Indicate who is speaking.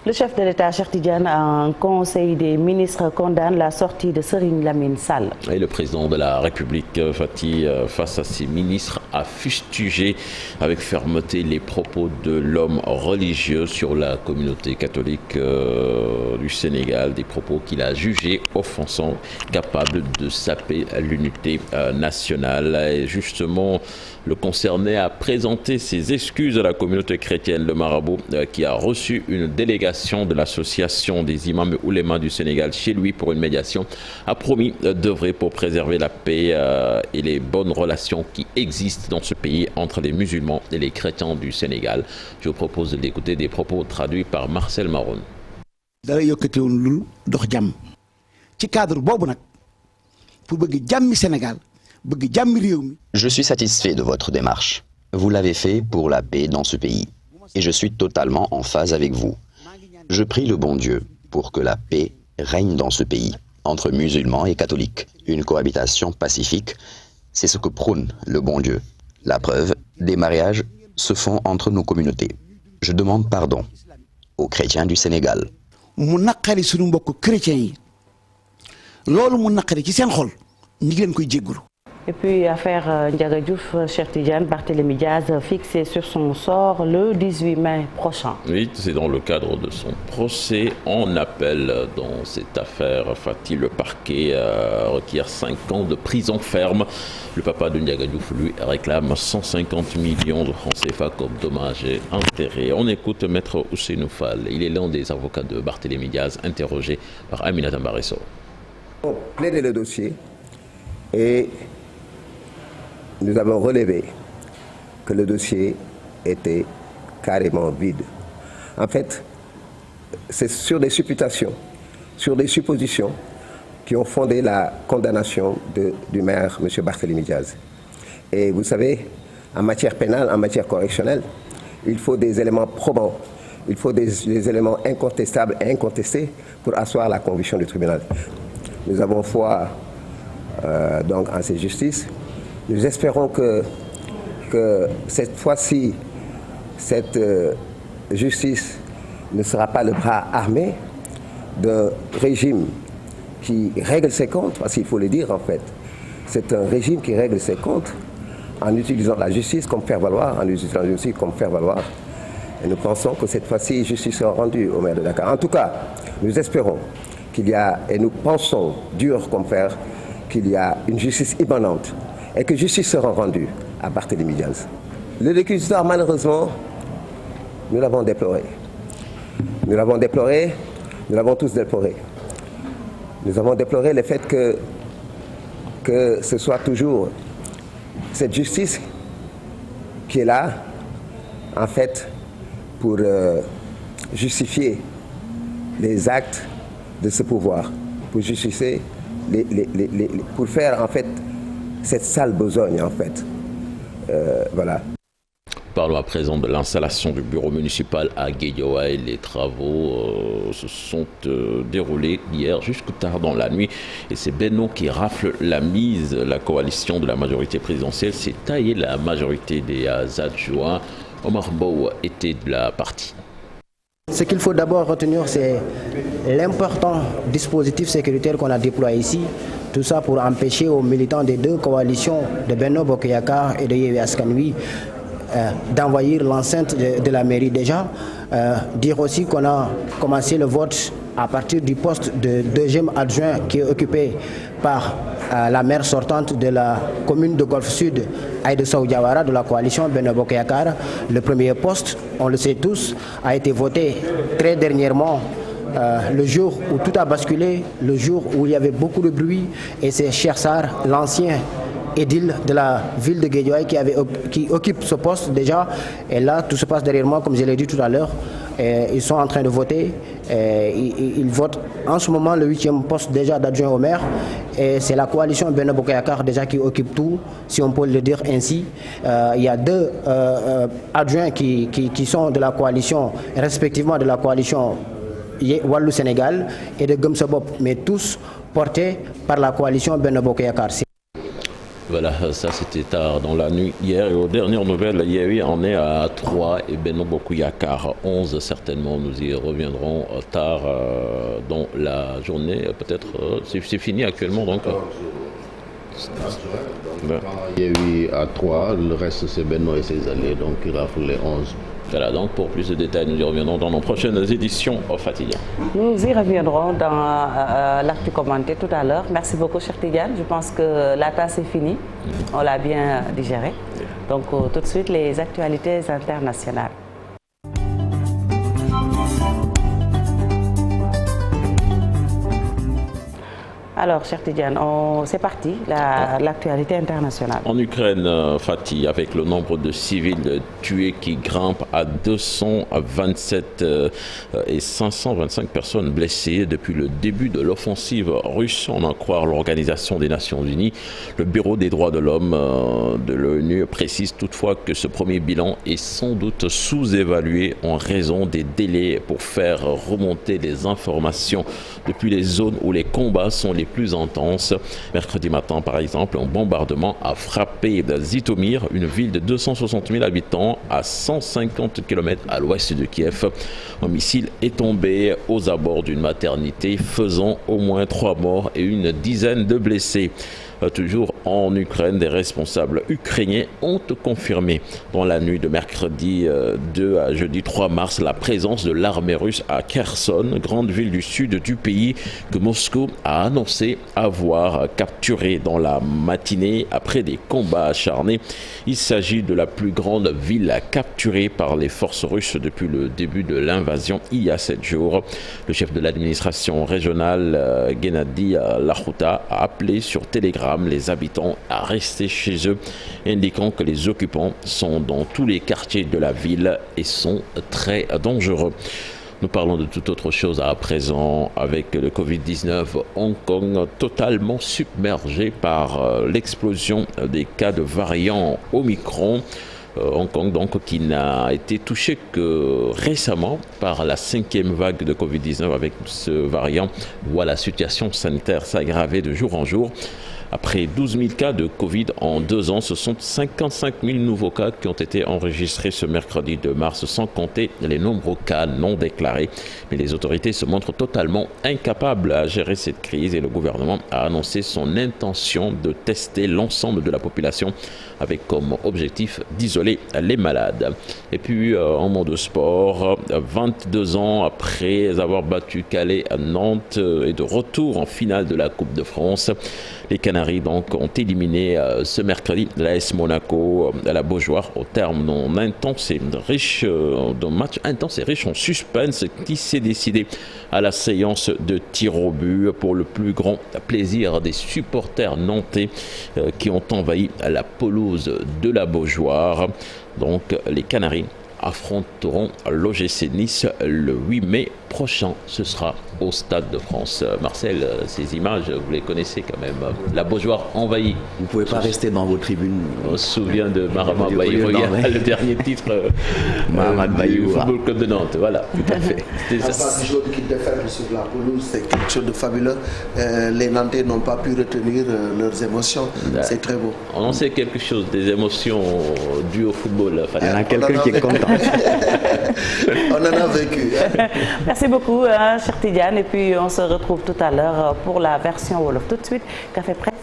Speaker 1: Le chef de l'État, Cheikh Tidiane, en Conseil des ministres, condamne la sortie de Serigne Lamine Sall.
Speaker 2: Et le président de la République, Fati, face à ses ministres, a fustigé avec fermeté les propos de l'homme religieux sur la communauté catholique du Sénégal, des propos qu'il a jugés offensants, capables de saper l'unité nationale. Et justement, le concerné a présenté ses excuses à la communauté chrétienne, le marabout, qui a reçu une délégation de l'association des imams et oulémas du Sénégal chez lui pour une médiation, a promis d'œuvrer pour préserver la paix et les bonnes relations qui existent dans ce pays entre les musulmans et les chrétiens du Sénégal. Je vous propose d'écouter des propos traduits par Marcel Maroun.
Speaker 3: Je suis satisfait de votre démarche. Vous l'avez fait pour la paix dans ce pays. Et je suis totalement en phase avec vous. Je prie le bon Dieu pour que la paix règne dans ce pays, entre musulmans et catholiques. Une cohabitation pacifique, c'est ce que prône le bon Dieu. La preuve, des mariages se font entre nos communautés. Je demande pardon aux chrétiens du Sénégal.
Speaker 1: Et puis, affaire Ndiaga Diouf, Cheikh Tidiane, Barthélémy Diaz fixé sur son sort le 18 mai prochain.
Speaker 2: Oui, c'est dans le cadre de son procès en appel dans cette affaire. Fati, le parquet requiert 5 ans de prison ferme. Le papa de Ndiaga Diouf, lui, réclame 150 millions de francs CFA comme dommages et intérêts. On écoute Maître Ousseynou Fall. Il est l'un des avocats de Barthélémy Diaz, interrogé par Aminata Mbaresso.
Speaker 4: On plaidait le dossier et nous avons relevé que le dossier était carrément vide. En fait, c'est sur des supputations, sur des suppositions qui ont fondé la condamnation du maire, M. Barthélémy Diaz. Et vous savez, en matière pénale, en matière correctionnelle, il faut des éléments probants, il faut des éléments incontestables et incontestés pour asseoir la conviction du tribunal. Nous avons foi donc en cette justice. Nous espérons que cette fois-ci, cette justice ne sera pas le bras armé d'un régime qui règle ses comptes, parce qu'il faut le dire en fait. C'est un régime qui règle ses comptes en utilisant la justice comme faire valoir, en utilisant la justice comme faire valoir. Et nous pensons que cette fois-ci, justice sera rendue au maire de Dakar. En tout cas, nous espérons qu'il y a, et nous pensons, dur comme fer, qu'il y a une justice immanente et que justice sera rendue à Barthélémy Diaz. Le réquisitoire, malheureusement, nous l'avons déploré. Nous l'avons déploré, nous l'avons tous déploré. Nous avons déploré le fait que ce soit toujours cette justice qui est là, en fait, pour justifier les actes de ce pouvoir, pour justifier, pour faire en fait cette sale besogne en fait. Voilà.
Speaker 2: Parlons à présent de l'installation du bureau municipal à Guédiawaye. Les travaux se sont déroulés hier jusqu'au tard dans la nuit. Et c'est Benno qui rafle la mise. La coalition de la majorité présidentielle s'est taillée la majorité des adjoints. Omar Bow était de la partie.
Speaker 5: Ce qu'il faut d'abord retenir, c'est l'important dispositif sécuritaire qu'on a déployé ici. Tout ça pour empêcher aux militants des deux coalitions de Benno Bokk Yakaar et de Yewwi Askan Wi d'envahir l'enceinte de la mairie déjà. Dire aussi qu'on a commencé le vote à partir du poste de deuxième adjoint qui est occupé par la maire sortante de la commune de Golfe Sud, Aïda Sow Diawara, de la coalition Benno Bokk Yakaar. Le premier poste, on le sait tous, a été voté très dernièrement, le jour où tout a basculé, le jour où il y avait beaucoup de bruit, et c'est Cheikh Sarr, l'ancien édile de la ville de Guédiawaye qui occupe ce poste déjà. Et là, tout se passe derrière moi, comme je l'ai dit tout à l'heure. Ils sont en train de voter. Ils votent en ce moment le 8e poste déjà d'adjoint au maire. Et c'est la coalition Benno Bokk Yakaar déjà qui occupe tout, si on peut le dire ainsi. Il y a deux adjoints qui sont de la coalition, respectivement de la coalition Wallu Sénégal et de Gëm Sa Bopp, mais tous portés par la coalition Benno Bokk Yakaar.
Speaker 2: Voilà, ça c'était tard dans la nuit hier. Et aux dernières nouvelles, Yewwi en est à 3 et Benno Bokk Yakaar 11 certainement. Nous y reviendrons tard dans la journée. Peut-être c'est fini actuellement donc.
Speaker 6: Yewwi à 3, le reste c'est Benno et ses alliés, donc il rafle les 11.
Speaker 2: Voilà, donc pour plus de détails, nous y reviendrons dans nos prochaines éditions Fatidia.
Speaker 1: Nous y reviendrons dans l'actu commenté tout à l'heure. Merci beaucoup, Cheikh Tidiane. Je pense que la tasse est finie. On l'a bien digérée. Donc tout de suite, les actualités internationales. Alors, Cheikh Tidiane, c'est parti, l'actualité internationale.
Speaker 2: En Ukraine, Fatih, avec le nombre de civils tués qui grimpe à 227 et 525 personnes blessées depuis le début de l'offensive russe, on en croit l'Organisation des Nations Unies. Le Bureau des droits de l'homme de l'ONU précise toutefois que ce premier bilan est sans doute sous-évalué en raison des délais pour faire remonter les informations depuis les zones où les combats sont les plus intenses. Mercredi matin, par exemple, un bombardement a frappé Zhytomyr, une ville de 260 000 habitants à 150 km à l'ouest de Kiev. Un missile est tombé aux abords d'une maternité, faisant au moins 3 morts et une dizaine de blessés. Toujours en Ukraine, des responsables ukrainiens ont confirmé dans la nuit de mercredi 2 à jeudi 3 mars la présence de l'armée russe à Kherson, grande ville du sud du pays que Moscou a annoncé avoir capturée dans la matinée après des combats acharnés. Il s'agit de la plus grande ville capturée par les forces russes depuis le début de l'invasion il y a 7 jours. Le chef de l'administration régionale, Gennady Lakhouta, a appelé sur Telegram les habitants à rester chez eux, indiquant que les occupants sont dans tous les quartiers de la ville et sont très dangereux. Nous parlons de toute autre chose à présent avec le Covid-19. Hong Kong totalement submergé par l'explosion des cas de variant Omicron. Hong Kong donc qui n'a été touché que récemment par la 5e vague de Covid-19 avec ce variant, voit la situation sanitaire s'aggraver de jour en jour. Après 12 000 cas de Covid en 2 ans, ce sont 55 000 nouveaux cas qui ont été enregistrés ce mercredi 2 mars, sans compter les nombreux cas non déclarés. Mais les autorités se montrent totalement incapables à gérer cette crise et le gouvernement a annoncé son intention de tester l'ensemble de la population avec comme objectif d'isoler les malades. Et puis en mode sport, 22 ans après avoir battu Calais à Nantes et de retour en finale de la Coupe de France, les Canaries donc ont éliminé ce mercredi l'AS Monaco à la Beaujoire au terme d'un match intense et riche en suspense qui s'est décidé à la séance de tir au but pour le plus grand plaisir des supporters nantais qui ont envahi la pelouse de la Beaujoire. Donc les Canaries affronteront l'OGC Nice le 8 mai prochain. Ce sera au Stade de France. Marcel, ces images, vous les connaissez quand même. La Beaujoire envahie.
Speaker 7: Vous ne pouvez pas rester dans vos tribunes.
Speaker 2: On se souvient de Marama Bayou, le dernier titre du Football Club de Nantes. Voilà, tout à fait.
Speaker 8: Pas du jour qui déferle sur la pelouse, c'est quelque chose de fabuleux. Les Nantais n'ont pas pu retenir leurs émotions. C'est très beau.
Speaker 2: On en sait quelque chose des émotions dues au football.
Speaker 7: Il y en a quelqu'un qui est content.
Speaker 8: On en a vécu.
Speaker 1: Merci beaucoup, Cheikh Tidiane. Et puis, on se retrouve tout à l'heure pour la version Wolof. Tout de suite, Café Presse.